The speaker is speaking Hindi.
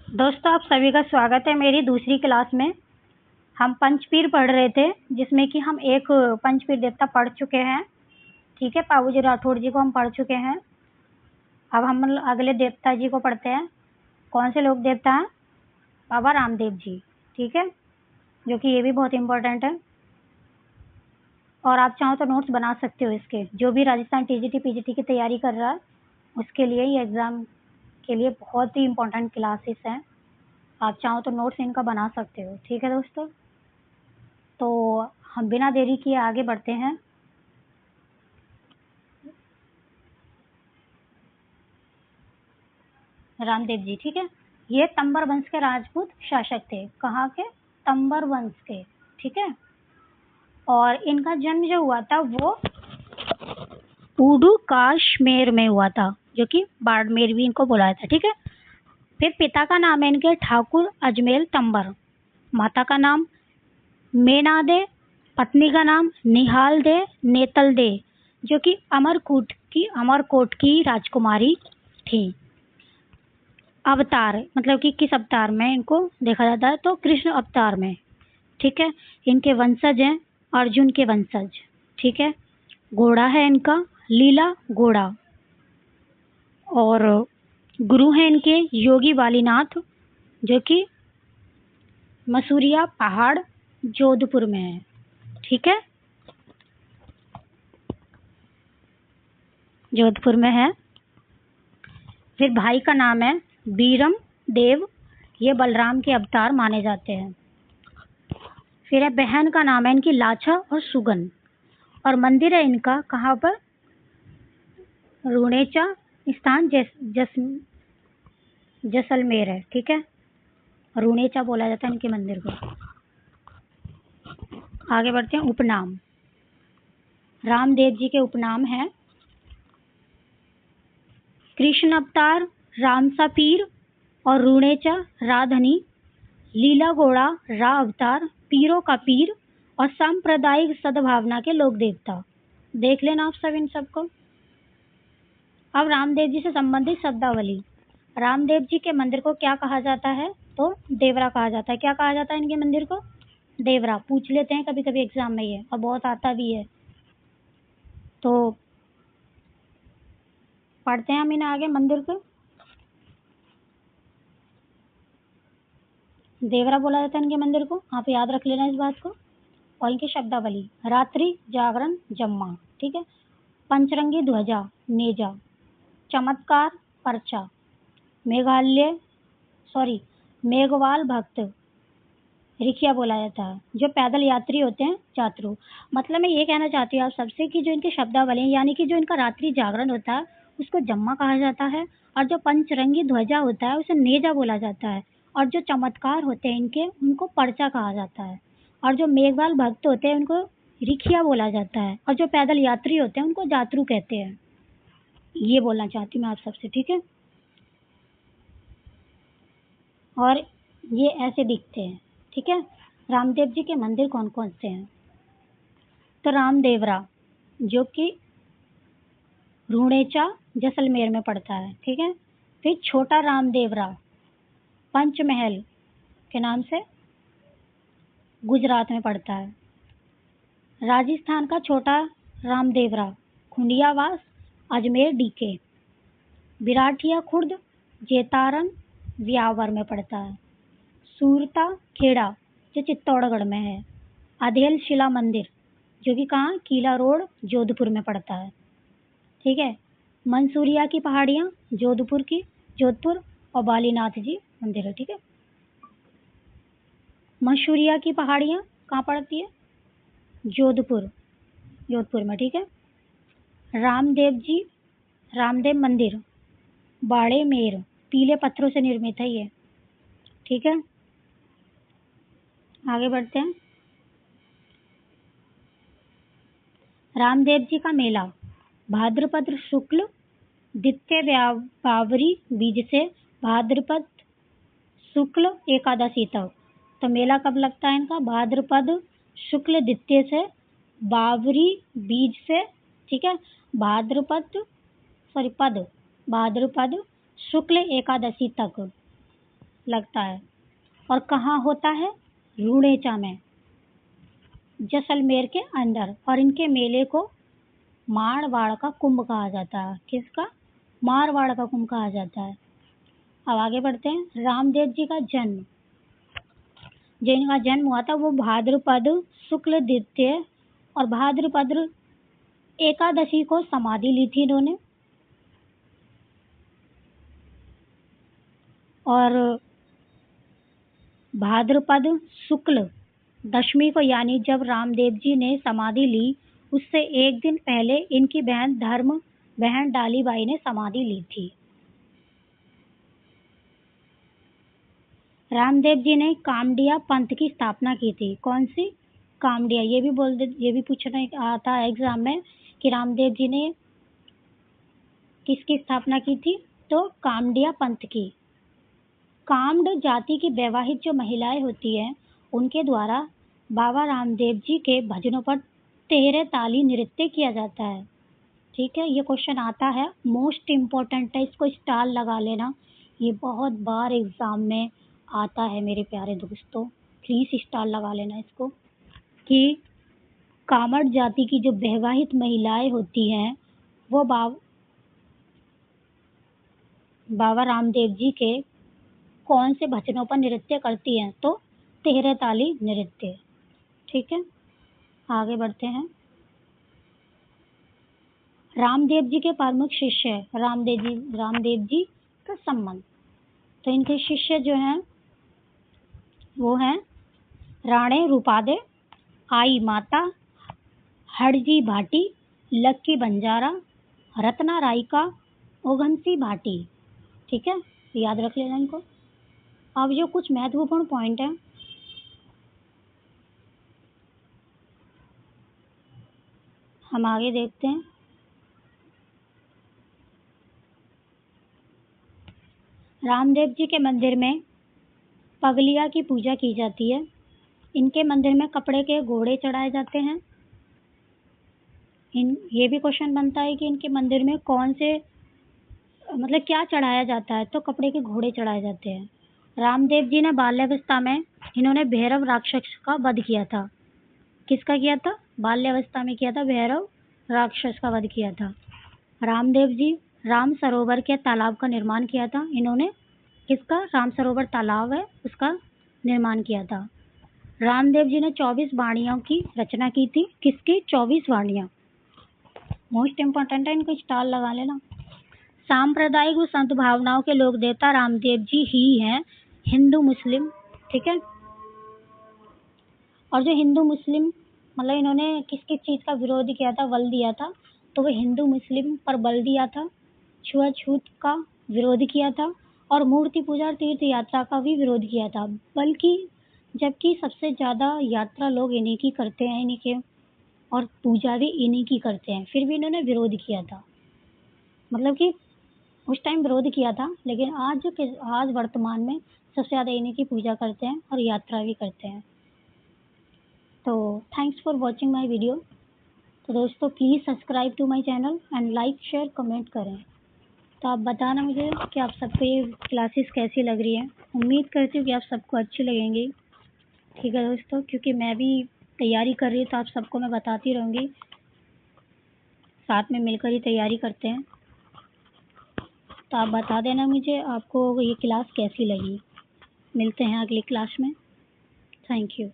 दोस्तों, आप सभी का स्वागत है मेरी दूसरी क्लास में। हम पंचपीर पढ़ रहे थे, जिसमें कि हम एक पंचपीर देवता पढ़ चुके हैं। ठीक है, पाबूजी राठौड़ जी को हम पढ़ चुके हैं। अब हम अगले देवता जी को पढ़ते हैं। कौन से लोग देवता हैं? बाबा रामदेव जी। ठीक है, जो कि ये भी बहुत इम्पोर्टेंट है। और आप चाहो तो नोट्स बना सकते हो इसके। जो भी राजस्थान टीजीटी पीजीटी की तैयारी कर रहा है, उसके लिए ये एग्ज़ाम के लिए बहुत ही इम्पोर्टेंट क्लासेस हैं। आप चाहो तो नोट्स इनका बना सकते हो। ठीक है दोस्तों, तो हम बिना देरी किए आगे बढ़ते हैं। रामदेव जी, ठीक है, ये तंबर वंश के राजपूत शासक थे। कहाँ के? तंबर वंश के। ठीक है, और इनका जन्म जो हुआ था वो उडू काश्मीर में हुआ था, जो कि बाड़मेर भी इनको बोला था। ठीक है, फिर पिता का नाम है इनके ठाकुर अजमेर तंबर, माता का नाम मेना दे, पत्नी का नाम निहाल दे नेतल दे, जो कि अमरकोट की राजकुमारी थी। अवतार मतलब कि किस अवतार में इनको देखा जाता है? तो कृष्ण अवतार में। ठीक है, इनके वंशज हैं अर्जुन के वंशज। ठीक है, घोड़ा है इनका लीला घोड़ा, और गुरु हैं इनके योगी वालीनाथ, जो कि मसूरिया पहाड़ जोधपुर में है। ठीक है, जोधपुर में है। फिर भाई का नाम है बीरम देव, ये बलराम के अवतार माने जाते हैं। फिर है बहन का नाम है इनकी लाछा और सुगन, और मंदिर है इनका कहाँ पर? रुणेचा स्थान जैसलमेर है। ठीक है, रुणेचा बोला जाता है इनके मंदिर को। आगे बढ़ते हैं। उपनाम रामदेव जी के उपनाम है कृष्ण अवतार, रामसा पीर और रुणेचा राधनी, लीला घोड़ा रा अवतार, पीरों का पीर और सांप्रदायिक सद्भावना के लोक देवता। देख लेना आप सब इन सबको। अब रामदेव जी से संबंधित शब्दावली। रामदेव जी के मंदिर को क्या कहा जाता है? तो देवरा कहा जाता है। क्या कहा जाता है इनके मंदिर को? देवरा। पूछ लेते हैं कभी कभी एग्जाम में ये, और बहुत आता भी है। तो पढ़ते हैं हम इन आगे मंदिर को। देवरा बोला जाता है इनके मंदिर को, आप याद रख लेना इस बात को। और इनकी शब्दावली: रात्रि जागरण जम्मा, ठीक है, पंचरंगी ध्वजा नेजा, चमत्कार पर्चा, मेघवाल भक्त रिखिया बोला जाता है। जो पैदल यात्री होते हैं जातरू। मतलब मैं ये कहना चाहती हूँ आप सबसे कि जो इनकी शब्दावली यानी कि जो इनका रात्रि जागरण होता है उसको जम्मा कहा जाता है, और जो पंचरंगी ध्वजा होता है उसे नेजा बोला जाता है, और जो चमत्कार होते हैं इनके उनको पर्चा कहा जाता है, और जो मेघवाल भक्त होते हैं उनको रिखिया बोला जाता है, और जो पैदल यात्री होते हैं उनको जातरू कहते हैं। ये बोलना चाहती हूँ मैं आप सबसे। ठीक है, और ये ऐसे दिखते हैं। ठीक है, रामदेव जी के मंदिर कौन कौन से हैं? तो रामदेवरा, जो कि रुणेचा जैसलमेर में पड़ता है। ठीक है, फिर छोटा रामदेवरा पंचमहल के नाम से गुजरात में पड़ता है। राजस्थान का छोटा रामदेवरा खुंडियावास अजमेर डीके, बिराठिया खुर्द जेतारन व्यावर में पड़ता है। सूरता खेड़ा जो चित्तौड़गढ़ में है। अधेल शिला मंदिर जो कि कहाँ? किला रोड जोधपुर में पड़ता है। ठीक है, मंसूरिया की पहाड़ियाँ जोधपुर और बालीनाथ जी मंदिर है। ठीक है, मंसूरिया की पहाड़ियाँ कहाँ पड़ती है? जोधपुर में। ठीक है, रामदेव मंदिर बाड़ेमेर, पीले पत्थरों से निर्मित है ये। ठीक है, आगे बढ़ते हैं। रामदेव जी का मेला भाद्रपद शुक्ल द्वितीय बावरी बीज से भाद्रपद शुक्ल एकादशी तक। तो मेला कब लगता है इनका? भाद्रपद शुक्ल द्वितीय से बावरी बीज से, ठीक है, भाद्रपद शुक्ल एकादशी तक लगता है। और कहाँ होता है? रुड़ेचा में, जैसलमेर के अंदर। और इनके मेले को मारवाड़ का कुंभ कहा जाता है। किसका? मारवाड़ का कुंभ कहा जाता है। अब आगे बढ़ते हैं। रामदेव जी का जन्म, जिनका जन्म हुआ था वो भाद्रपद शुक्ल द्वितीय और भाद्रपद एकादशी को समाधि ली थी इन्होंने। और भाद्रपद शुक्ल दशमी को, यानी जब रामदेव जी ने समाधि ली उससे एक दिन पहले इनकी बहन डालीबाई ने समाधि ली थी। रामदेव जी ने कामडिया पंथ की स्थापना की थी। कौन सी? कामडिया। ये भी पूछना आता है एग्जाम में कि रामदेव जी ने किसकी स्थापना की थी? तो कामडिया पंथ की। कामड जाति की वैवाहिक जो महिलाएं होती हैं उनके द्वारा बाबा रामदेव जी के भजनों पर 13 ताली नृत्य किया जाता है। ठीक है, ये क्वेश्चन आता है, मोस्ट इम्पोर्टेंट है, इसको स्टार लगा लेना। ये बहुत बार एग्जाम में आता है मेरे प्यारे दोस्तों, प्लीज स्टार लगा लेना इसको। कि कामड़ जाति की जो वैवाहिक महिलाएं होती हैं वो बाबा रामदेव जी के कौन से भजनों पर नृत्य करती हैं? तो 13 ताली नृत्य। ठीक है, आगे बढ़ते हैं। रामदेव जी के प्रमुख शिष्य, रामदेव जी का संबंध। तो इनके शिष्य जो हैं वो हैं राणे रूपादे, आई माता, हरजी भाटी, लक्की बंजारा, रत्ना रायका, ओघनसी भाटी। ठीक है, याद रख लेना इनको। अब जो कुछ महत्वपूर्ण पॉइंट है, हम आगे देखते हैं। रामदेव जी के मंदिर में पगलिया की पूजा की जाती है। इनके मंदिर में कपड़े के घोड़े चढ़ाए जाते हैं। ये भी क्वेश्चन बनता है कि इनके मंदिर में कौन से मतलब क्या चढ़ाया जाता है? तो कपड़े के घोड़े चढ़ाए जाते हैं। रामदेव जी ने बाल्यावस्था में इन्होंने भैरव राक्षस का वध किया था। किसका किया था? बाल्यावस्था में किया था, भैरव राक्षस का वध किया था। रामदेव जी राम सरोवर के तालाब का निर्माण किया था इन्होंने। किसका? राम सरोवर तालाब है उसका निर्माण किया था। रामदेव जी ने 24 वाणियों की रचना की थी। किसकी? 24 वाणियां। मोस्ट इम्पोर्टेंट है, इनको स्टार लगा लेना। सांप्रदायिक व संत भावनाओं के लोक देवता रामदेव जी ही हैं, हिंदू मुस्लिम। ठीक है, और जो हिंदू मुस्लिम मतलब इन्होंने किस किस चीज का विरोध किया था, बल दिया था? तो वो हिंदू मुस्लिम पर बल दिया था, छुआछूत का विरोध किया था और मूर्ति पूजा और तीर्थ यात्रा का भी विरोध किया था। बल्कि जबकि सबसे ज्यादा यात्रा लोग इन्हीं की करते हैं, इन्हीं के, और पूजा भी इन्हीं की करते हैं, फिर भी इन्होंने विरोध किया था। मतलब कि उस टाइम विरोध किया था, लेकिन आज वर्तमान में सबसे ज्यादा इन्हीं की पूजा करते हैं और यात्रा भी करते हैं। तो thanks for watching my video. तो दोस्तों please subscribe to my channel and like share comment करें। तो आप बताना मुझे कि आप सबको ये क्लासेस कैसी लग रही हैं। उम्मीद करती हूँ कि आप सबको अच्छी लगेंगी। ठीक है दोस्तों, क्योंकि मैं भी तैयारी कर रही हूँ तो आप सबको मैं बताती रहूँगी, साथ में मिलकर ही तैयारी करते हैं। तो आप बता देना मुझे आपको ये क्लास कैसी लगी। मिलते हैं अगली क्लास में। Thank you.